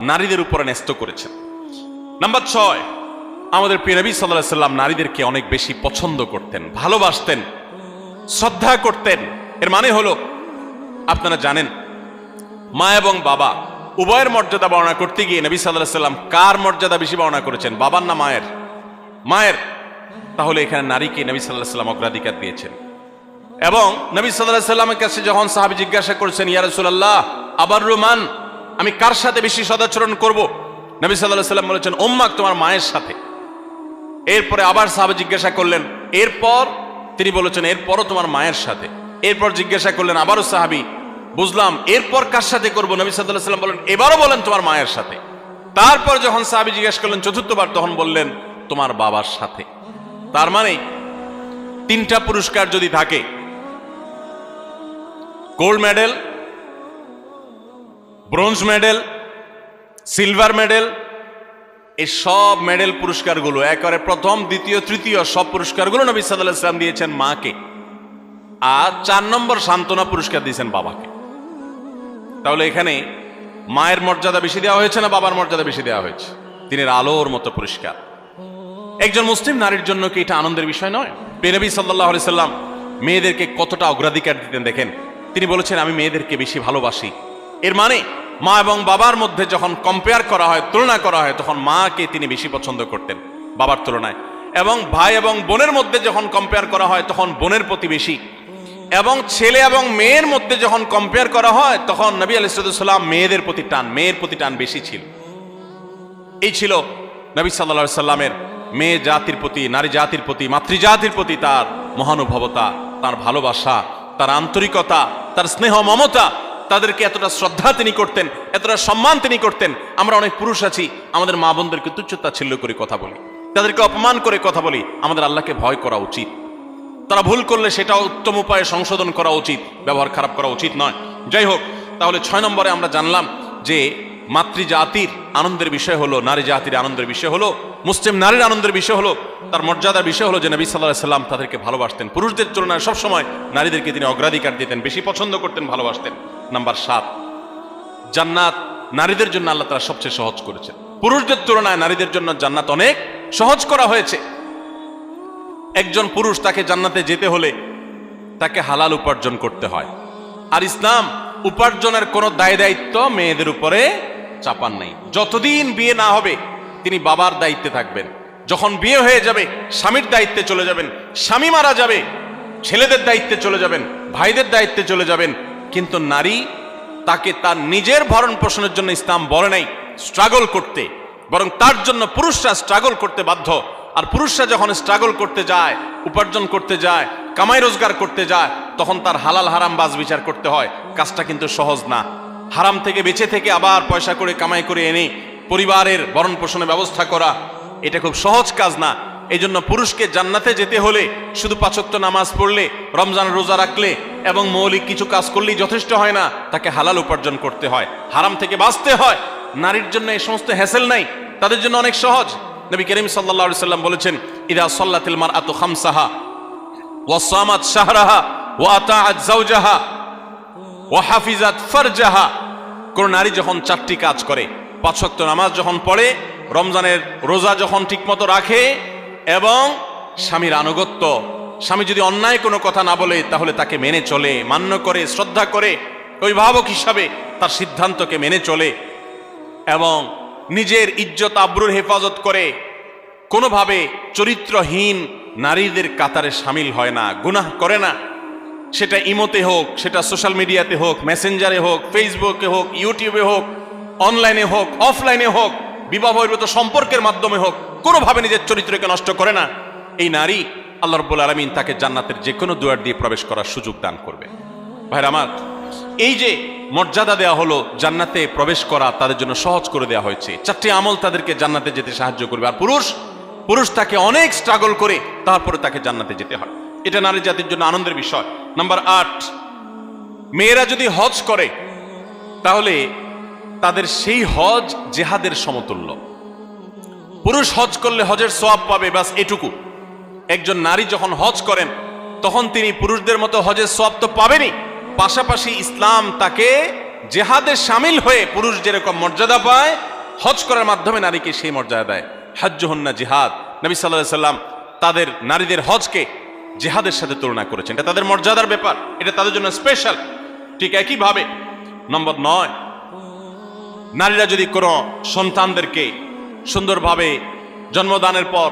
নারীদের উপরে ন্যস্ত করেছেন। নাম্বার 6, আমাদের প্রিয় নবী সাল্লাল্লাহু আলাইহি সাল্লাম নারীদেরকে অনেক বেশি পছন্দ করতেন, ভালোবাসতেন, শ্রদ্ধা করতেন। এর মানে হলো, আপনারা জানেন, মা এবং বাবা উভয়ের মর্যাদা বর্ণনা করতে গিয়ে নবী সাল্লাল্লাহু আলাইহি সাল্লাম কার মর্যাদা বেশি বর্ণনা করেছেন, বাবার না মায়ের? মায়ের। তাহলে এখানে নারীকে নবী সাল্লাল্লাহু আলাইহি সাল্লাম অগ্রাধিকার দিয়েছেন। এবং নবী সাল্লাল্লাহু আলাইহি সাল্লামের কাছে যখন সাহাবী জিজ্ঞাসা করেছেন, ইয়া রাসূলুল্লাহ আবাররু মান, আমি কার সাথে বেশি সদাচরণ করব? নবী সাল্লাল্লাহু আলাইহি সাল্লাম বলেছেন, উম্মাক, তোমার মায়ের সাথে। এরপরে আবার সাহাবী জিজ্ঞাসা করলেন, এরপর? তিনি বলেছেন, এরপরও তোমার মায়ের সাথে। এরপর জিজ্ঞাসা করলেন আবারও সাহাবী, বুঝলাম, এরপর কার সাথে করব? নবী সাল্লাল্লাহু আলাইহি সাল্লাম বলেন, এবারও বলেন তোমার মায়ের সাথে। তারপর যখন সাহাবী জিজ্ঞাসা করলেন চতুর্থবার, তখন বললেন তোমার বাবার সাথে। তার মানে 3টা পুরস্কার যদি থাকে, gold medal, bronze medal, silver medal, এই সব মেডেল পুরস্কারগুলো একেবারে প্রথম, দ্বিতীয়, তৃতীয় সব পুরস্কারগুলো নবী সাল্লাল্লাহু আলাইহি সাল্লাম দিয়েছেন মাকে। আর 4 নম্বর সান্ত্বনা পুরস্কার দিয়েছেন বাবাকে। তাহলে এখানে মায়ের মর্যাদা বেশি দেওয়া হয়েছে না বাবার মর্যাদা বেশি দেওয়া হয়েছে? দিনের আলোর মতো পুরস্কার। একজন মুসলিম নারীর জন্য কি এটা আনন্দের বিষয় নয়? নবী সাল্লাল্লাহু আলাইহি সাল্লাম মেয়েদেরকে কতটা অগ্রাধিকার দিতেন দেখেন। তিনি বলেছেন, আমি মেয়েদেরকে বেশি ভালোবাসি। এর মানে মা এবং বাবার মধ্যে যখন কম্পেয়ার করা হয়, তুলনা করা হয়, তখন মাকে তিনি বেশি পছন্দ করতেন বাবার তুলনায়। এবং ভাই এবং বোনের মধ্যে যখন কম্পেয়ার করা হয়, তখন বোনের প্রতি বেশি। এবং ছেলে এবং মেয়ের মধ্যে যখন কম্পেয়ার করা হয়, তখন নবী আলাইহিস সালাম মেয়ের প্রতি টান বেশি ছিল। এই ছিল নবী সাল্লাল্লাহু আলাইহি সাল্লামের মেয়ে জাতির প্রতি, নারী জাতির প্রতি, মাতৃজাতির প্রতি তার মহানুভবতা, তার ভালোবাসা, তার আন্তরিকতা, তার স্নেহ মমতা। তাদেরকে এতটা শ্রদ্ধা তিনি করতেন, এতটা সম্মান তিনি করতেন। আমরা অনেক পুরুষ আছি, আমাদের মা বোনদেরকে তুচ্ছ-তাচ্ছিল্য করে কথা বলি, তাদেরকে অপমান করে কথা বলি। আমাদের আল্লাহকে ভয় করা উচিত। তারা ভুল করলে সেটা উত্তম উপায়ে সংশোধন করা উচিত, ব্যবহার খারাপ করা উচিত নয়। যাই হোক, তাহলে 6 নম্বরে আমরা জানলাম যে মাতৃজাতির আনন্দের বিষয় হলো, নারী জাতির আনন্দের বিষয় হলো, মুসলিম নারীর আনন্দের বিষয় হলো, তার মর্যাদার বিষয় হলো যে নবী সাল্লাল্লাহু আলাইহি সাল্লাম তাদেরকে ভালোবাসতেন। পুরুষদের তুলনায় সবসময় নারীদেরকে তিনি অগ্রাধিকার দিতেন, বেশি পছন্দ করতেন, ভালোবাসতেন। নাম্বার 7, জান্নাত নারীদের জন্য আল্লাহ তাআলা সবচেয়ে সহজ করেছেন। পুরুষদের তুলনায় নারীদের জন্য জান্নাত অনেক সহজ করা হয়েছে। একজন পুরুষ, তাকে জান্নাতে যেতে হলে তাকে হালাল উপার্জন করতে হয়। আর ইসলাম উপার্জনের কোনো দায় দায়িত্ব মেয়েদের উপরে চাপান নাই। যতদিন বিয়ে না হবে তিনি বাবার দায়িত্বে থাকবেন। যখন বিয়ে হয়ে যাবে স্বামীর দায়িত্বে চলে যাবেন। স্বামী মারা যাবে ছেলেদের দায়িত্বে চলে যাবেন, ভাইদের দায়িত্বে চলে যাবেন। কিন্তু নারী, তাকে তার নিজের ভরণ পোষণের জন্য ইসলাম বলে নাই স্ট্রাগল করতে, বরং তার জন্য পুরুষরা স্ট্রাগল করতে বাধ্য। আর পুরুষরা যখন স্ট্রাগল করতে যায়, উপার্জন করতে যায়, কামাই রোজগার করতে যায়, তখন তার হালাল হারাম বাজ বিচার করতে হয়। কাজটা কিন্তু সহজ না। হারাম থেকে বেঁচে থেকে আবার পয়সা করে কামাই করে এনে পরিবারের ভরণ পোষণের ব্যবস্থা করা, এটা খুব সহজ কাজ না। এই জন্য পুরুষকে জান্নাতে যেতে হলে শুধু 5 ওয়াক্ত নামাজ পড়লে, রমজানের রোজা রাখলে এবং মৌলিক কিছু কাজ করলেই যথেষ্ট হয় না, তাকে হালাল উপার্জন করতে হয়, হারাম থেকে বাঁচতে হয়। নারীর জন্য এই সমস্ত হ্যাসেল নাই, তাদের জন্য অনেক সহজ। নবী করিম সাল্লাল্লাহু আলাইহি সাল্লাম বলেছেন, ইদা সাল্লাতিল মারআতু খামসাহা ওয়া সামাত শাহরাহা ওয়া আতাআত যাওজাহা ওয়া হাফিজাত ফারজাহা। কোন নারী যখন 4টি কাজ করে, 5 ওয়াক্ত নামাজ যখন পড়ে, রমজানের রোজা যখন ঠিকমতো রাখে এবং স্বামীর আনুগত্য, স্বামী যদি অন্যায় কোনো কথা না বলে তাহলে তাকে মেনে চলে, মান্য করে, শ্রদ্ধা করে, অভিভাবক হিসাবে তার সিদ্ধান্তকে মেনে চলে এবং নিজের ইজ্জত আবরুর হেফাজত করে, কোনোভাবে চরিত্রহীন নারীদের কাতারে সামিল হয় না, গুনাহ করে না। সেটা ইমোতে হোক, সেটা সোশ্যাল মিডিয়াতে হোক, মেসেঞ্জারে হোক, ফেসবুকে হোক, ইউটিউবে হোক, অনলাইনে হোক, অফলাইনে হোক, বিবাহ বহির্ভূত সম্পর্কের মাধ্যমে হোক, কোনোভাবে নিজের চরিত্রকে নষ্ট করে না। এই নারী, আল্লাহ রাব্বুল আলামিন তাকে জান্নাতের যে কোনো দুয়ার দিয়ে প্রবেশ করার সুযোগ দান করবে। ভাইরা আমার, এই যে মর্যাদা দেওয়া হলো, জান্নাতে প্রবেশ করা তাদের জন্য সহজ করে দেওয়া হয়েছে। 4টি আমল তাদেরকে জান্নাতে যেতে সাহায্য করবে। আর পুরুষ তাকে অনেক স্ট্রাগল করে তারপরে তাকে জান্নাতে যেতে হয়। এটা নারী জাতির জন্য আনন্দের বিষয়। নাম্বার 8, মেয়েরা যদি হজ করে তাহলে তাদের সেই হজ জিহাদের সমতুল্য। পুরুষ হজ করলে হজের সওয়াব পাবে, বাস এটুকু। একজন নারী যখন হজ করেন তখন তিনি পুরুষদের মতো হজের সওয়াব তো পাবেনই, পাশাপাশি ইসলাম তাকে জিহাদে শামিল হয়ে পুরুষ যেরকম মর্যাদা পায় হজ করার মাধ্যমে নারীকে সেই মর্যাদা দেয়। হজ্জুহুন্না জিহাদ, নবী সাল্লাল্লাহু আলাইহি সাল্লাম তাদের নারীদের হজকে জিহাদের সাথে তুলনা করেছেন। এটা তাদের মর্যাদার ব্যাপার, এটা তাদের জন্য স্পেশাল। ঠিক একইভাবে নম্বর 9, নারীরা যদি কোনো সন্তানদেরকে সুন্দরভাবে জন্মদানের পর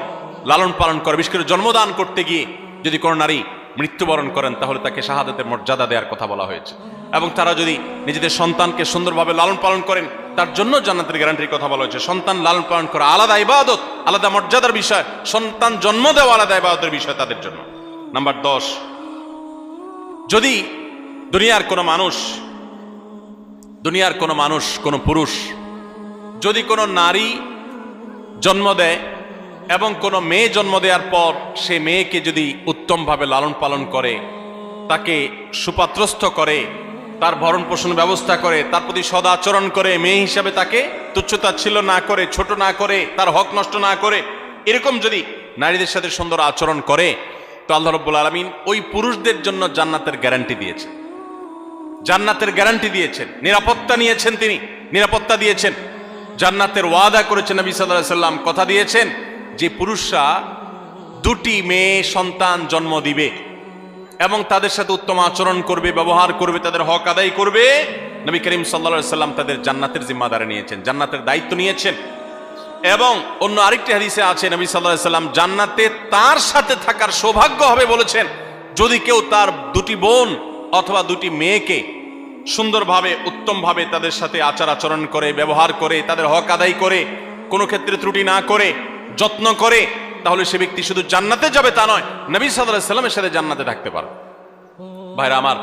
লালন পালন করে, বিশেষ করে জন্মদান করতে গিয়ে যদি কোনো নারী মৃত্যুবরণ করেন তাহলে তাকে শাহাদাতের মর্যাদা দেওয়ার কথা বলা হয়েছে। এবং তারা যদি নিজেদের সন্তানকে সুন্দরভাবে লালন পালন করেন তার জন্য জান্নাতের গ্যারান্টির কথা বলা হয়েছে। সন্তান লালন পালন করা আলাদা ইবাদত, আলাদা মর্যাদার বিষয়, সন্তান জন্ম দেওয়া আলাদা ইবাদতের বিষয় তাদের জন্য। নাম্বার 10, যদি দুনিয়ার কোনো মানুষ কোনো পুরুষ যদি কোনো নারী জন্ম দেয় এবং কোনো মেয়ে জন্ম দেওয়ার পর সে মেয়েকে যদি উত্তমভাবে লালন পালন করে, তাকে সুপাত্রস্থ করে, তার ভরণ পোষণ ব্যবস্থা করে, তার প্রতি সদাচরণ করে, মেয়ে হিসাবে তাকে তুচ্ছতাচ্ছিল্য না করে, ছোট না করে, তার হক নষ্ট না করে, এরকম যদি নারীদের সাথে সুন্দর আচরণ করে তো আল্লাহ রাব্বুল আলামিন ওই পুরুষদের জন্য জান্নাতের গ্যারান্টি দিয়েছেন। জান্নাতের গ্যারান্টি দিয়েছেন, নিরাপত্তা নিয়েছেন, তিনি নিরাপত্তা দিয়েছেন, জান্নাতের ওয়াদা করেছেন। নবী সাল্লাল্লাহু আলাইহি সাল্লাম কথা দিয়েছেন যে পুরুষরা 2টি মেয়ে সন্তান জন্ম দিবে এবং তাদের সাথে উত্তম আচরণ করবে, ব্যবহার করবে, তাদের হক আদায় করবে, নবী করিম সাল্লাল্লাহু আলাইহি সাল্লাম তাদের জান্নাতের জিম্মাদারি নিয়েছেন, জান্নাতের দায়িত্ব নিয়েছেন। এবং অন্য আরেকটি হাদিসে আছে নবী সাল্লাল্লাহু আলাইহি সাল্লাম জান্নাতে তার সাথে থাকার সৌভাগ্য হবে বলেছেন যদি কেউ তার 2টি বোন অথবা 2টি মেয়েকে সুন্দরভাবে উত্তমভাবে তাদের সাথে আচার আচরণ করে, ব্যবহার করে, তাদের হক আদায় করে, কোনো ক্ষেত্রে ত্রুটি না করে, যত্ন করে, তাহলে সে ব্যক্তি শুধু জান্নাতে যাবে তা নয়, নবী সাল্লাল্লাহু আলাইহি সাল্লামের সাথে জান্নাতে থাকতে পারবে। ভাইরা আমার,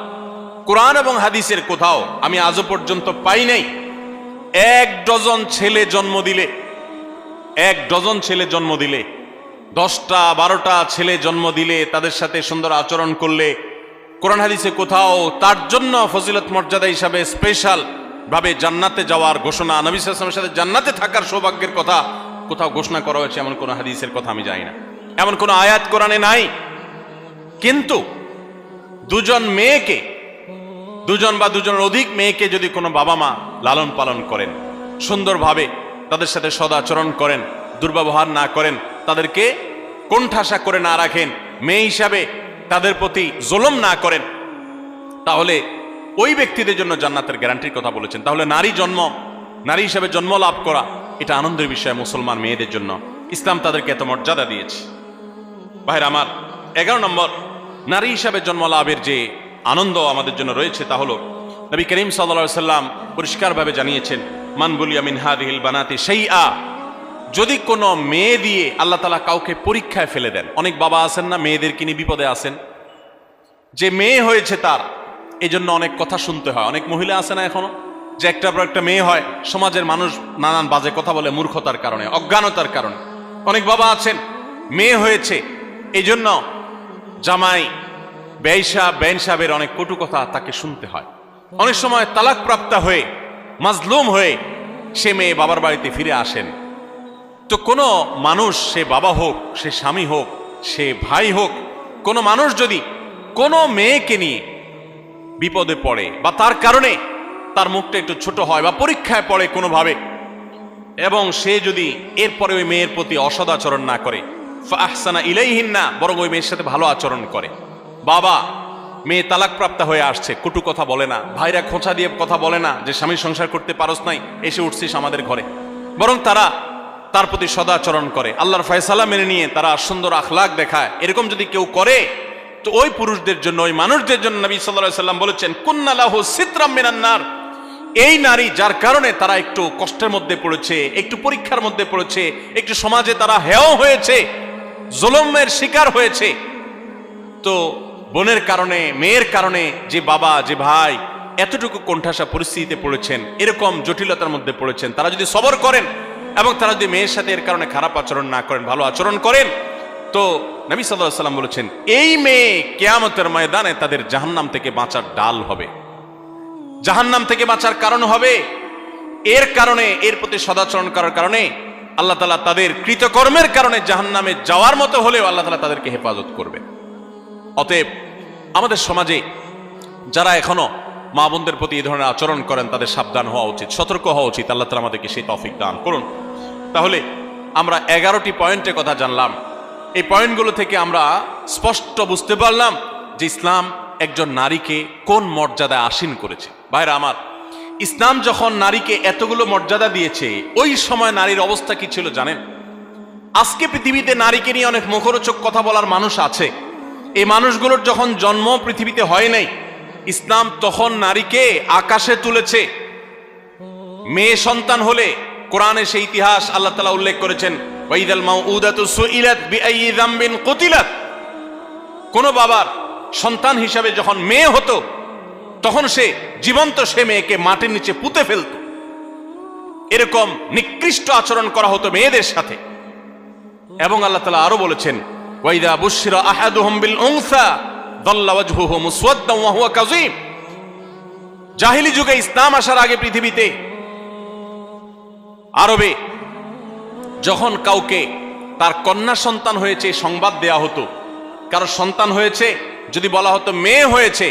কোরআন এবং হাদিসের কোথাও আমি আজও পর্যন্ত পাই নাই 1 ডজন ছেলে জন্ম দিলে 10টা 12টা ছেলে জন্ম দিলে তাদের সাথে সুন্দর আচরণ করলে কোরআন হাদিসে কোথাও তার জন্য ফজিলত মর্যাদা হিসাবে স্পেশাল ভাবে জান্নাতে যাওয়ার ঘোষণা, নবী সাল্লাল্লাহু আলাইহি ওয়াসাল্লামের সাথে জান্নাতে থাকার সৌভাগ্যের কথা কোথাও ঘোষণা করা হয়েছে এমন কোন হাদিসের কথা আমি জানি না, এমন কোন আয়াত কোরআনে নাই। কিন্তু 2জন মেয়েকে, 2জন বা 2জনের অধিক মেয়েকে যদি কোনো বাবা মা লালন পালন করেন, সুন্দরভাবে তাদের সাথে সদাচরণ করেন, দুর্ব্যবহার না করেন, তাদেরকে কোণঠাসা করে না রাখেন, মেয়ে হিসাবে তাদের প্রতি জুলুম না করেন, তাহলে ওই ব্যক্তিদের জন্য জান্নাতের গ্যারান্টির কথা বলেছেন। তাহলে নারী হিসাবে জন্ম লাভ করা এটা আনন্দের বিষয় মুসলমান মেয়েদের জন্য, ইসলাম তাদেরকে এত মর্যাদা দিয়েছে। ভাইরা আমার, 11 নম্বর নারী হিসাবে জন্ম লাভের যে আনন্দ আমাদের জন্য রয়েছে তা হলো নবী করিম সাল্লাল্লাহু আলাইহি সাল্লাম পরিষ্কারভাবে জানিয়েছেন, মান বুলিয়া মিন হাদিহিল বানাতি শাইআ, যদি কোনো মেয়ে দিয়ে আল্লাহ তাআলা কাউকে পরীক্ষায় ফেলে দেন, অনেক বাবা আছেন না মেয়েদেরকে নিয়ে বিপদে আছেন, যে মেয়ে হয়েছে তার এই জন্য অনেক কথা শুনতে হয়। অনেক মহিলা আছে না এখনো যে একটার পর একটা মেয়ে হয়, সমাজের মানুষ নানান বাজে কথা বলে মূর্খতার কারণে, অজ্ঞানতার কারণে। অনেক বাবা আছেন মেয়ে হয়েছে এই জন্য জামাই বেন সাহেবের অনেক কটু কথা তাকে শুনতে হয়। অনেক সময় তালাক প্রাপ্ত হয়ে মাজলুম হয়ে সে মেয়ে বাবার বাড়িতে ফিরে আসেন। তো কোনো মানুষ, সে বাবা হোক, সে স্বামী হোক, সে ভাই হোক, কোনো মানুষ যদি কোনো মেয়েকে নিয়ে বিপদে পড়ে বা তার কারণে তার মুখটা একটু ছোট হয় বা পরীক্ষায় পড়ে কোনোভাবে, এবং সে যদি এরপরে ওই মেয়ের প্রতি অসদাচরণ না করে, ফাহসানা ইলাইহিন্না, বরং ওই মেয়ের সাথে ভালো আচরণ করে, বাবা মেয়ে তালাকপ্রাপ্ত হয়ে আসছে, কটু কথা বলে না, ভাইরা খোঁচা দিয়ে কথা বলে না যে স্বামী সংসার করতে পারস নাই, এসে উঠছিস আমাদের ঘরে, বরং তারা তার প্রতি সদাচরণ করে, আল্লাহর ফয়সালা মেনে নিয়ে তারা সুন্দর আখলাক দেখায়, এরকম যদি কেউ করে তো ওই পুরুষদের জন্য, ওই মানুষদের জন্য নবী সাল্লাল্লাহু আলাইহি সাল্লাম বলেছেন, কুন্না লাহু সিতরাম মিনান নার, এই নারী যার কারণে তারা একটু কষ্টের মধ্যে পড়েছে, একটু পরীক্ষার মধ্যে পড়েছে, একটু সমাজে তারা হেয় হয়েছে, জুলুমের শিকার হয়েছে, তো বোনের কারণে, মেয়ের কারণে যে বাবা, যে ভাই এতটুকু কোণঠাসা পরিস্থিতিতে পড়েছেন, এরকম জটিলতার মধ্যে পড়েছেন, তারা যদি সবর করেন এবং তারা যদি মেয়ের সাথে এর কারণে খারাপ আচরণ না করেন, ভালো আচরণ করেন, তো নবী সাল্লাল্লাহু আলাইহি সাল্লাম বলেছেন এই মেয়ে কিয়ামতের ময়দানে তাদের জাহান্নাম থেকে বাঁচার ডাল হবে, জাহান্নাম থেকে বাঁচার কারণ হবে। এর কারণে, এর প্রতি সদাচরণ করার কারণে আল্লাহ তাআলা তাদের কৃতকর্মের কারণে জাহান্নামে যাওয়ার মতো হলেও আল্লাহ তাআলা তাদেরকে হেফাজত করবে। অতএব আমাদের সমাজে যারা এখনো মা বোনদের প্রতি এই ধরনের আচরণ করেন, তাদের সাবধান হওয়া উচিত, সতর্ক হওয়া উচিত। আল্লাহ তাআলা আমাদেরকে সেই তৌফিক দান করুন। তাহলে আমরা 11টি পয়েন্টের কথা জানলাম। এই পয়েন্টগুলো থেকে আমরা স্পষ্ট বুঝতে পারলাম যে ইসলাম একজন নারীকে কোন মর্যাদায় আসীন করেছে। ভাইরা আমার, ইসলাম যখন নারীকে এতগুলো মর্যাদা দিয়েছে, ওই সময় নারীর অবস্থা কি ছিল জানেন? আজকে পৃথিবীতে নারীকে নিয়ে অনেক মুখরোচক কথা বলার মানুষ আছে। এই মানুষগুলোর যখন জন্ম পৃথিবীতে হয় নাই, ইসলাম তখন নারীকে আকাশে তুলেছে। মেয়ে সন্তান হলে কোরআনে সেই ইতিহাস আল্লাহ তাআলা উল্লেখ করেছেন, ওয়াইদাল মাউউদাতু সুইলাত বিআইয়ি যামবিন কুতিলাত। কোন বাবার সন্তান হিসাবে যখন মেয়ে হতো, তখন সে জীবন্ত সে মেয়েকে মাটির নিচে পুঁতে ফেলত। এরকম নিকৃষ্ট আচরণ করা হতো মেয়েদের সাথে। এবং আল্লাহ তাআলা আরো বলেছেন, ওয়াইদা বুশিরা আহাদুহুম বিল উনসা দাল্লা ওয়াজহুহু মুসওয়াদ্দান ওয়া হুয়া কাযীম। জাহিলি যুগে ইসলাম আসার আগে পৃথিবীতে আরবে যখন কাউকে তার কন্যা সন্তান হয়েছে সংবাদ দেয়া হতো, কারো সন্তান হয়েছে যদি বলা হতো মেয়ে হয়েছে,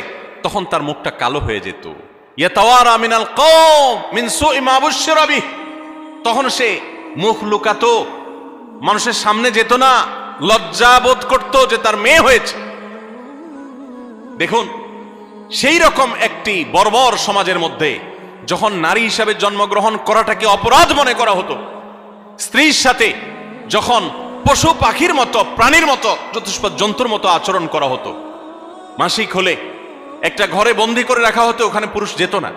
তখন তার মুখটা কালো হয়ে যেত। ইয়াতাওয়ারা মিনাল কওম মিন সুই মা বুশিরা বিহি। তখন সে মুখ লুকাতো, মানুষের সামনে যেত না, লজ্জা বোধ করতো যে তার মেয়ে হয়েছে। দেখুন, সেই রকম একটি বর্বর সমাজের মধ্যে যখন নারী হিসাবে জন্মগ্রহণ করাটাকে অপরাধ মনে করা হতো, স্ত্রীর সাথে যখন পশু পাখির মতো, প্রাণীর মতো, চতুষ্পদ জন্তুর মতো আচরণ করা হতো, মাসিক হলে একটা ঘরে বন্দি করে রাখা হতো, ওখানে পুরুষ যেত না,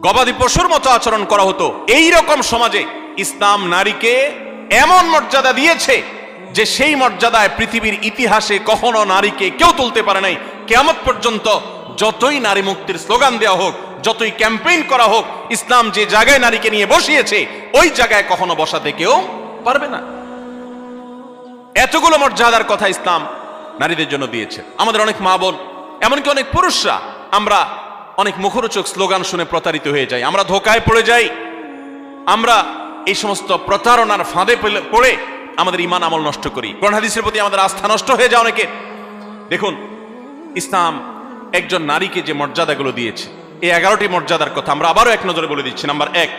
গবাদি পশুর মতো আচরণ করা হতো। এই রকম সমাজে ইসলাম নারীকে এমন মর্যাদা দিয়েছে যে সেই মর্যাদায় পৃথিবীর ইতিহাসে কখনো নারীকে কেউ তুলতে পারে নাই। কিয়ামত পর্যন্ত যতই নারী মুক্তির স্লোগান দেওয়া হোক, যতই ক্যাম্পেইন করা হোক, ইসলাম যে জায়গায় নারীকে নিয়ে বসিয়েছে ওই জায়গায় কখনো বসাতে কেউ পারবে না। এতগুলো মর্যাদার কথা ইসলাম নারীদের জন্য দিয়েছে। আমাদের অনেক মা বোন, এমনকি অনেক পুরুষরা, আমরা অনেক মুখরোচক স্লোগান শুনে প্রতারিত হয়ে যাই, আমরা ধোকায় পড়ে যাই, আমরা এই সমস্ত প্রতারণার ফাঁদে পড়ে আমাদের ঈমান আমল নষ্ট করি, কোরআন হাদিসের প্রতি আমাদের আস্থা নষ্ট হয়ে যায় অনেকে। দেখুন, ইসলাম একজন নারীকে যে মর্যাদাগুলো দিয়েছে, এই 11টি মর্যাদার কথা আমরা আবারও এক নজরে বলে দিচ্ছি। নাম্বার 1,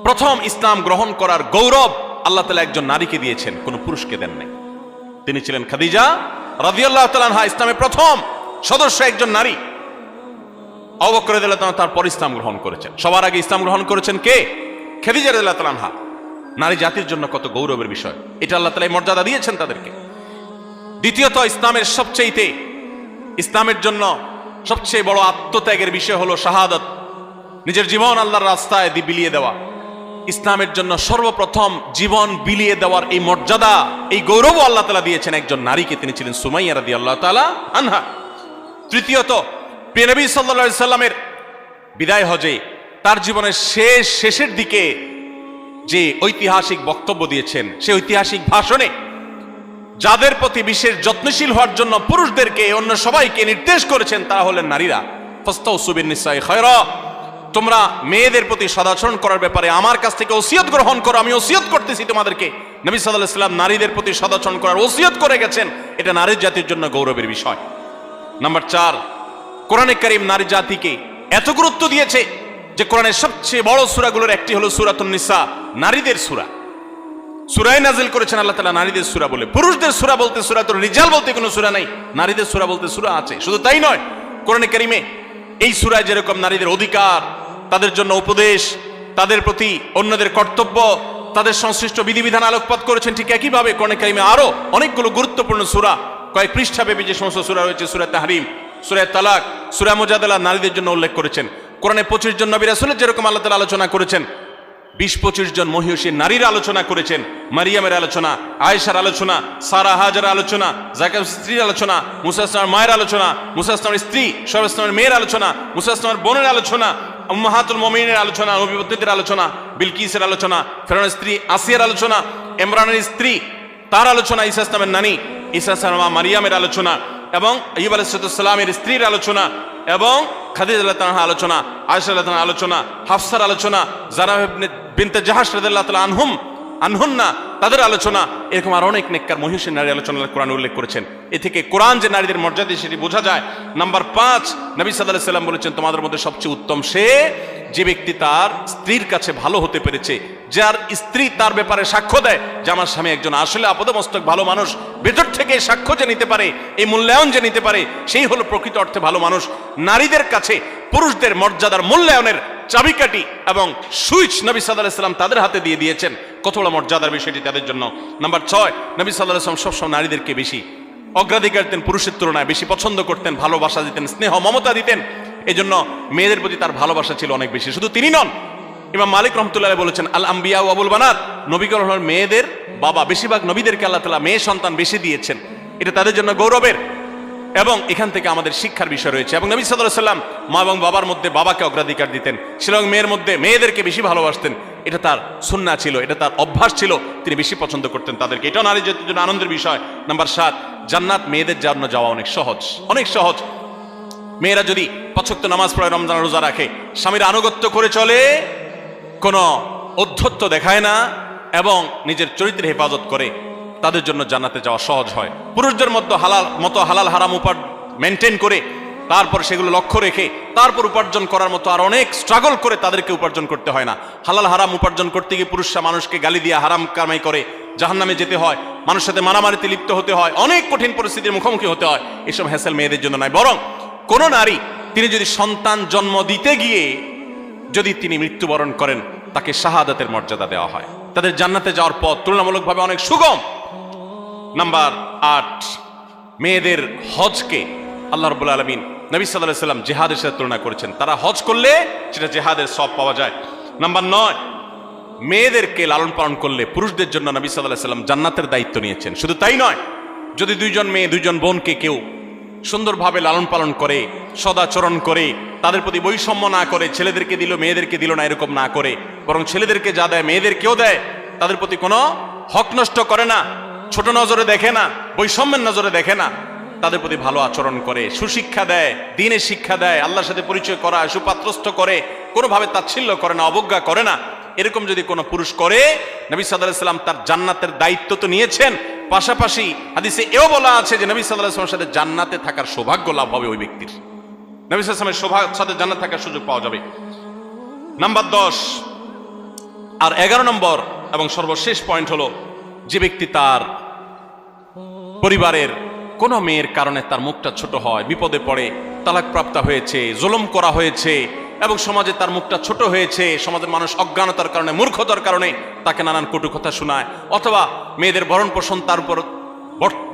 প্রথম ইসলাম গ্রহণ করার গৌরব আল্লাহ তাআলা একজন নারীকে দিয়েছেন, কোন পুরুষকে দেন নাই। তিনি ছিলেন খাদিজা রাদিয়াল্লাহু তাআলা আনহা, ইসলামের প্রথম সদস্য একজন নারী। আবু বকর রাদিয়াল্লাহু তাআলা তারপর ইসলাম গ্রহণ করেছেন। সবার আগে ইসলাম গ্রহণ করেছেন কে? খাদিজা রাদিয়াল্লাহু তাআলা আনহা। নারী জাতির জন্য কত গৌরবের বিষয়, এটা আল্লাহ তাআলা মর্যাদা দিয়েছেন তাদেরকে। দ্বিতীয়ত, ইসলামের জন্য সবচেয়ে বড় আত্মত্যাগের বিষয় হলো শাহাদাত, নিজের জীবন আল্লাহর রাস্তায় বিলিয়ে দেওয়া। ইসলামের জন্য সর্বপ্রথম জীবন বিলিয়ে দেওয়ার এই মর্যাদা, এই গৌরব আল্লাহ তাআলা দিয়েছেন একজন নারীকে, তিনি ছিলেন সুমাইয়া রাদিয়াল্লাহু তাআলা আনহা। তৃতীয়ত, প্রিয় নবী সাল্লাল্লাহু আলাইহি সাল্লামের বিদায় হজে তার জীবনের শেষের দিকে যে ঐতিহাসিক বক্তব্য দিয়েছেন, সেই ঐতিহাসিক ভাষণে যাদের প্রতি বিশেষ যত্নশীল হওয়ার জন্য পুরুষদেরকে, অন্য সবাইকে নির্দেশ করেছেন, তারা হলেন নারীরা। ফাস্তাউসু বিন-নিসাই খায়রা, তোমরা মেয়েদের প্রতি সদাচরণ করার ব্যাপারে আমার কাছ থেকে ওসিয়ত গ্রহণ করো, আমি ওসিয়ত করতেছি তোমাদেরকে। নবী সাল্লাল্লাহু আলাইহি ওয়াসাল্লাম নারীদের প্রতি সদাচরণ করার ওসিয়ত করে গেছেন, এটা নারী জাতির জন্য গৌরবের বিষয়। নাম্বার 4, কোরআনে কারীম নারী জাতিকে এত গুরুত্ব দিয়েছে যে কোরআনের সবচেয়ে বড় সূরাগুলোর একটি হলো সূরাতুন নিসা, নারীদের সূরা। সূরায়ে নাজিল করেছেন আল্লাহ তাআলা নারীদের সূরা বলে। পুরুষদের সূরা বলতে, সূরাতুর রিজাল বলতে কোনো সূরা নাই, নারীদের সূরা বলতে সূরা আছে। শুধু তাই নয়, কোরআনে কারীমে এই সূরায় যেরকম নারীদের অধিকার, তাদের জন্য উপদেশ, তাদের প্রতি অন্যদের কর্তব্য, তাদের সংশ্লিষ্ট বিধিবিধান আলোকপাত করেছেন, ঠিক একইভাবে কোরআনে কারীমে আরো অনেকগুলো গুরুত্বপূর্ণ সূরা, কয়েক পৃষ্ঠাব্যাপী যে সমস্ত সূরা রয়েছে, সূরা তাহরিম, সূরা তালাক, সূরা মুজাদালা, নারীদের জন্য উল্লেখ করেছেন। কোরআনে 25 জন নবী রাসূলের যেরকম আল্লাহ তাআলা আলোচনা করেছেন, 20-25 জন মহিষী নারীর আলোচনা করেছেন। মারিয়ামের আলোচনা, আয়েশার আলোচনা, সারা হাজারের আলোচনা, যাকারিয়ার স্ত্রীর আলোচনা, মুসা ইসলামের মায়ের আলোচনা, মুসা ইসলামের স্ত্রী, শোয়েব ইসলামের মেয়ের আলোচনা, মুসা ইসলামের বোনের আলোচনা, উম্মাহাতুল মুমিনিনের আলোচনা, নবীদের আলোচনা, বিলকিসের আলোচনা, ফেরাউনের স্ত্রী আসিয়ার আলোচনা, ইমরানের স্ত্রী তার আলোচনা, ঈসা ইসলামের নানী ঈসা ইসলামের মা মারিয়ামের আলোচনা, এবং আইয়ুব আলাইহিস সালামের স্ত্রীর আলোচনা, এবং খাদিজা রাদিয়াল্লাহু তাআলা আলোচনা, আয়েশা রাদিয়াল্লাহু তাআলা আলোচনা, হাফসার আলোচনা, জারা বিনতে জাহাশ রাদিয়াল্লাহু তাআলা আনহুম আনহুন্না, তাদের আলোচনা, এরকম আর অনেক নেককার মহিষীর নারী আলোচনা কোরআন উল্লেখ করেছেন। এ থেকে কোরআন যে নারীদের মর্যাদা সেটি বোঝা যায়। নাম্বার 5, নবী সাল্লাল্লাহু আলাইহি সাল্লাম বলেছেন, তোমাদের মধ্যে সবচেয়ে উত্তম সে যে ব্যক্তি তার স্ত্রীর কাছে ভালো হতে পেরেছে, যার স্ত্রী তার ব্যাপারে সাক্ষ্য দেয় যে আমার স্বামী একজন আসলে আপাদমস্তক ভালো মানুষ, ভেতর থেকে সাক্ষ্য যে নিতে পারে, এই মূল্যায়ন যে নিতে পারে, সেই হলো প্রকৃত অর্থে ভালো মানুষ। নারীদের কাছে পুরুষদের মর্যাদার মূল্যায়নের চাবিকাঠি এবং সুইচ নবী সাল্লাল্লাহু আলাইহি সাল্লাম তাদের হাতে দিয়ে দিয়েছেন। কত বড় মর্যাদার বিষয়টি তাদের জন্য। নাম্বার 6, নবী সাল্লাল্লাহু আলাইহি সাল্লাম সবসময় নারীদেরকে বেশি অগ্রাধিকার দিতেন, পুরুষের তুলনায় বেশি পছন্দ করতেন, ভালোবাসা দিতেন, স্নেহ মমতা দিতেন। এই জন্য মেয়েদের প্রতি তার ভালোবাসা ছিল অনেক বেশি। শুধু তিনি নন, ইমাম মালিক রহমতুল্লাহ বলেছেন, আল আম্বিয়া ওয়া আবুল বানাত, নবীগণ হলেন মেয়েদের বাবা। বেশিরভাগ নবীদেরকে আল্লাহ তাআলা মেয়ে সন্তান বেশি দিয়েছেন, এটা তাদের জন্য গৌরবের। এবং এখান থেকে আমাদের শিক্ষার বিষয় রয়েছে। এবং নবী সাল্লাল্লাহু আলাইহি সাল্লাম মা এবং বাবার মধ্যে বাবাকে অগ্রাধিকার দিতেন, এবং মেয়ের মধ্যে মেয়েদেরকে বেশি ভালোবাসতেন। এটা তার সুন্নাহ ছিল, এটা তার অভ্যাস ছিল, তিনি বেশি পছন্দ করতেন তাদেরকে। এটাও নারীর জন্য আনন্দের বিষয়। নাম্বার 7, জান্নাত মেয়েদের জন্য যাওয়া অনেক সহজ, অনেক সহজ। মেয়েরা যদি 5 ওয়াক্ত নামাজ পড়ে, রমজান রোজা রাখে, স্বামীর আনুগত্য করে চলে, কোনো অধ্যত্ব দেখায় না এবং নিজের চরিত্রের হেফাজত করে, তাদের জন্য জান্নাতে যাওয়া সহজ হয়। পুরুষদের মতো হালাল হারাম মেনটেন করে, তারপর সেগুলো লক্ষ্য রেখে তারপর উপার্জন করার মতো আর অনেক স্ট্রাগল করে তাদেরকে উপার্জন করতে হয় না। হালাল হারাম উপার্জন করতে গিয়ে পুরুষরা মানুষকে গালি দিয়ে হারাম কামাই করে জাহান্নামে যেতে হয়, মানুষের সাথে মারামারিতে লিপ্ত হতে হয়, অনেক কঠিন পরিস্থিতির মুখোমুখি হতে হয়। এসব হ্যাসেল মেয়েদের জন্য নয়। বরং কোন নারী তিনি যদি সন্তান জন্ম দিতে গিয়ে যদি তিনি মৃত্যুবরণ করেন, তাকে শাহাদাতের মর্যাদা দেওয়া হয়। তাদের জান্নাতে যাওয়ার পথ তুলনামূলকভাবে অনেক সুগম। নাম্বার 8, মেয়েদের হজকে আল্লাহ রাব্বুল আলামিন নবী সাল্লাল্লাহু আলাইহি সাল্লাম জিহাদের সাথে তুলনা করেছেন। তারা হজ করলে সেটা জিহাদের সওয়াব পাওয়া যায়। নাম্বার 9, মেয়েদেরকে লালন পালন করলে পুরুষদের জন্য নবী সাল্লাল্লাহু আলাইহি সাল্লাম জান্নাতের দায়িত্ব নিয়েছেন। শুধু তাই নয়, যদি 2জন মেয়ে 2জন বোনকে কেউ সুন্দরভাবে লালন পালন করে, সদাচরণ করে, তাদের প্রতি বৈষম্য না করে, ছেলেদেরকে দিল মেয়েদেরকে দিল না এরকম না করে, বরং ছেলেদেরকে যা দেয় মেয়েদেরকেও দেয়, তাদের প্রতি কোনো হক নষ্ট করে না, ছোট নজরে দেখে না, বৈষম্যের নজরে দেখে না, তাদের প্রতি ভালো আচরণ করে, সুশিক্ষা দেয়, দ্বীনের শিক্ষা দেয়, আল্লাহর সাথে পরিচয় করায়, সুপাত্রস্থ করে, কোনোভাবে তাচ্ছিল্য করে না, অবজ্ঞা করে না, এরকম যদি কোনো পুরুষ করে, নবী সাল্লাল্লাহু আলাইহি সাল্লাম তার জান্নাতের দায়িত্ব তো নিয়েছেন, পাশাপাশি হাদিসে এও বলা আছে যে নবী সাল্লাল্লাহু আলাইহি ওয়াসাল্লামের সাথে জান্নাতে থাকার সৌভাগ্য লাভ হবে ওই ব্যক্তির। নবী সাল্লাল্লাহু আলাইহি ওয়াসাল্লামের সাথে জান্নাতে থাকার সুযোগ পাওয়া যাবে। নাম্বার 10 আর 11 নম্বর এবং সর্বশেষ পয়েন্ট হলো, যে ব্যক্তি তার পরিবারের কোনো মেয়ের কারণে তার মুখটা ছোট হয়, বিপদে পড়ে, তালাকপ্রাপ্ত হয়েছে, জুলুম করা হয়েছে এবং সমাজে তার মুখটা ছোট হয়েছে, সমাজের মানুষ অজ্ঞানতার কারণে, মূর্খতার কারণে তাকে নানান কটু কথা শোনায়, অথবা মেয়েদের ভরণ পোষণ তার উপর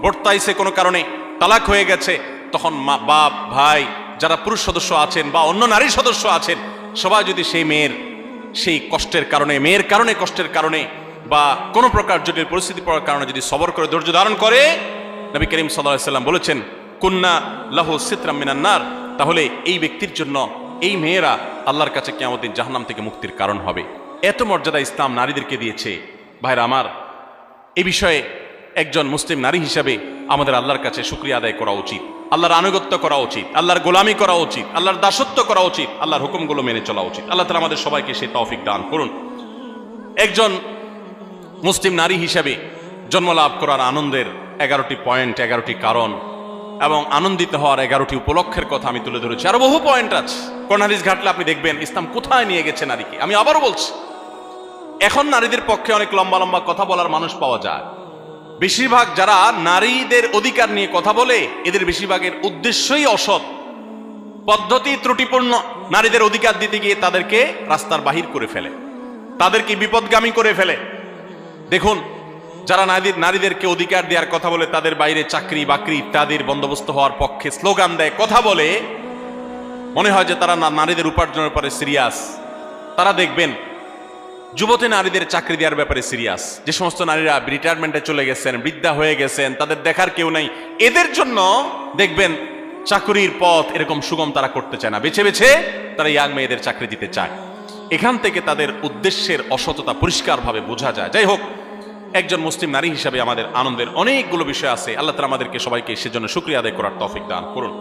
বর্তাইছে কোনো কারণে, তালাক হয়ে গেছে, তখন মা, বাপ, ভাই, যারা পুরুষ সদস্য আছেন বা অন্য নারী সদস্য আছেন, সবাই যদি সেই মেয়ের সেই কষ্টের কারণে, মেয়ের কারণে, কষ্টের কারণে বা কোনো প্রকার জটিল পরিস্থিতি পড়ার কারণে যদি সবর করে, ধৈর্য ধারণ করে, নবী করিম সাল্লাল্লাহু আলাইহি সাল্লাম বলেছেন, কুন্না লাহু সিতরাম মিনান নার, তাহলে এই ব্যক্তির জন্য এই মেয়েরা আল্লাহর কাছে কিয়ামতের দিন জাহান্নাম থেকে মুক্তির কারণ হবে। এত মর্যাদা ইসলাম নারীদেরকে দিয়েছে। ভাইরা আমার, এই বিষয়ে একজন মুসলিম নারী হিসাবে আমাদের আল্লাহর কাছে শুকরিয়া আদায় করা উচিত, আল্লাহর আনুগত্য করা উচিত, আল্লাহর গোলামি করা উচিত, আল্লাহর দাসত্ব করা উচিত, আল্লাহর হুকুমগুলো মেনে চলা উচিত। আল্লাহ তাআলা আমাদের সবাইকে সেই তৌফিক দান করুন। একজন মুসলিম নারী হিসাবে জন্ম লাভ করার আনন্দের 11টি পয়েন্ট, 11টি কারণ এবং আনন্দিত হওয়ার 11টি উপলক্ষের কথা আমি তুলে ধরেছি। আরো বহু পয়েন্ট আছে, কোরআন হাদিস ঘাটলে আপনি দেখবেন ইসলাম কোথায় নিয়ে গেছে নারীকে। আমি আবারও বলছি, এখন নারীদের পক্ষে অনেক লম্বা লম্বা কথা বলার মানুষ পাওয়া যায়। বেশিরভাগ যারা নারীদের অধিকার নিয়ে কথা বলে, এদের বেশিরভাগের উদ্দেশ্যই অসৎ, পদ্ধতি ত্রুটিপূর্ণ। নারীদের অধিকার দিতে গিয়ে তাদেরকে রাস্তার বাহির করে ফেলে, তাদেরকে বিপদগামী করে ফেলে। দেখুন, যারা নারীদেরকে অধিকার দেওয়ার কথা বলে, তাদের বাইরে চাকরি বাকরি ইত্যাদির বন্দোবস্ত হওয়ার পক্ষে স্লোগান দেয়, কথা বলে, মনে হয় যে তারা নারীদের উপার্জনের পরে সিরিয়াস। তারা দেখবেন যুবতী নারীদের চাকরি দেওয়ার ব্যাপারে সিরিয়াস। যে সমস্ত নারীরা রিটায়ারমেন্টে চলে গেছেন, বৃদ্ধা হয়ে গেছেন, তাদের দেখার কেউ নাই, এদের জন্য দেখবেন চাকরির পথ এরকম সুগম তারা করতে চায় না, বেছে বেছে তারা ইয়াং মেয়েদের চাকরি দিতে চায়। এখান থেকে তাদের উদ্দেশ্যের অসততা পরিষ্কারভাবে বোঝা যায়। যাই হোক, একজন মুসলিম নারী হিসাবে আমাদের আনন্দের অনেকগুলো বিষয় আছে। আল্লাহ তাআলা আমাদেরকে সবাইকে সেজন্য শুকরিয়া আদায় করার তৌফিক দান করুন।